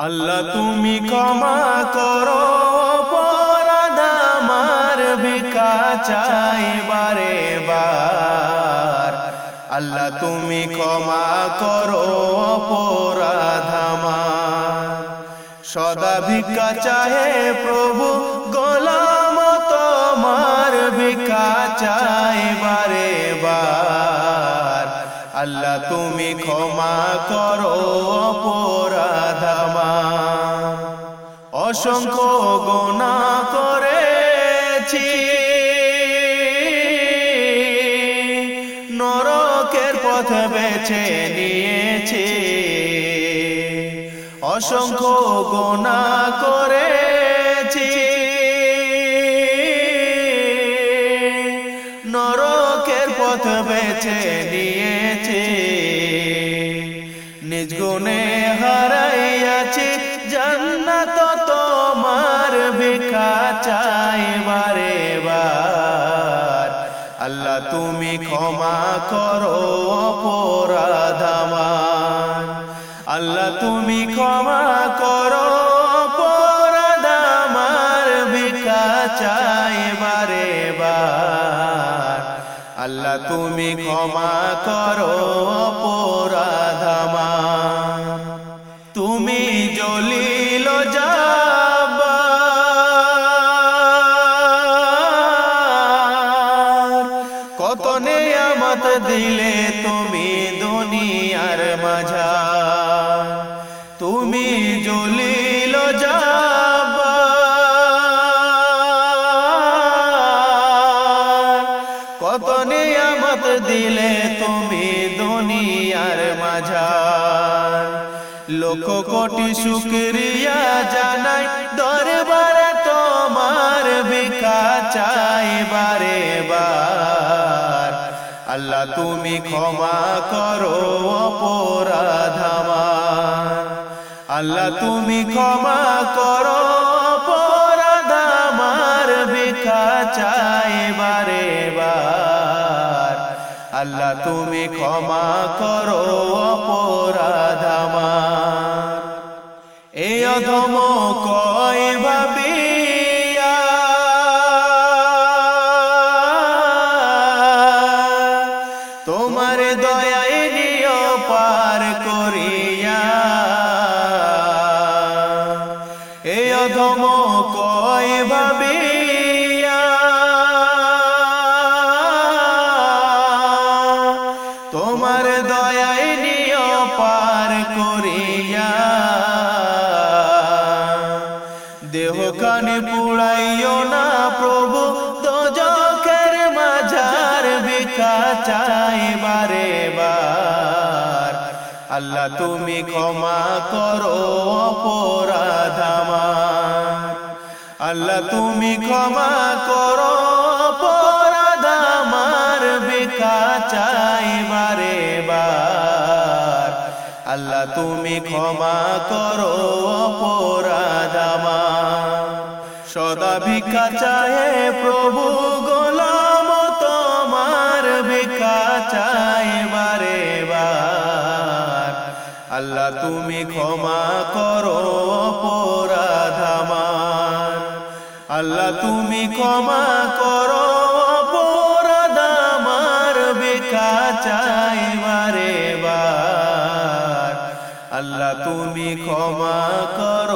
আল্লাহ তুমি ক্ষমা করো অপরাধ আমার, ভিক্ষা চাই বারে বার। আল্লাহ তুমি ক্ষমা করো অপরাধ আমার, সদা ভিক্ষা চাহে প্রভু গোলাম তোমার, ভিক্ষা চাই বারে বার। আল্লাহ তুমি ক্ষমা করো অপরাধ আমার, অসংখ্য গুনাহ করেছি, নরকের পথ বেছে নিয়েছি। অসংখ্য গুনাহ করেছি, নরকের পথ বেছে নিয়েছি। নিজ গুণে হারাইয়াছি জান্নাত তোমার, ভিক্ষা চাই বারে বার। আল্লাহ তুমি ক্ষমা করো অপরাধ আমার, আল্লাহ তুমি ক্ষমা করো অপরাধ আমার, ভিক্ষা চাই বারে বার। আল্লাহ তুমি ক্ষমা করো অপরাধ আমার, তুমি জলিল জব্বার, কত নেয়ামত দিলে তুমি দুনিয়ার মাঝার। তুমি জলিল জব্বার, কত নিয়ামত দিলে তুমি দুনিয়ার মাঝার। লক্ষ কোটি শুকরিয়া জানাই দরবারে তোমার, ভিক্ষা চাই বারে বার। আল্লাহ তুমি ক্ষমা করো অপরাধ আমার, আল্লাহ তুমি ক্ষমা করো অপরাধ আমার, ভিক্ষা চাই বারে বার। আল্লাহ তুমি ক্ষমা করো অপরাধ আমার, এই অধম কয় ভাবিয়া তোমার দয়ায় নিও পার করিয়া। এই অধম কয় ভাবিয়া তোমার দয়ায় নিও পার করিয়া। দেহ কানে পুড়াইও না প্রভু দোজখের মাঝার, ভিক্ষা চাই বারে বার। আল্লাহ তুমি ক্ষমা করো অপরাধ আমার, আল্লাহ তুমি ক্ষমা করো অপরাধ আমার, ভিক্ষা চাই বারে বার। আল্লাহ তুমি ক্ষমা করো অপরাধ আমার, সদা ভিক্ষা চাহে প্রভু গোলাম তোমার, ভিক্ষা চাই বারে বার। আল্লাহ তুমি ক্ষমা করো অপরাধ আমার, আল্লাহ তুমি ক্ষমা করো অপরাধ আমার, ভিক্ষা চাই বারে বার। আল্লাহ তুমি ক্ষমা করো।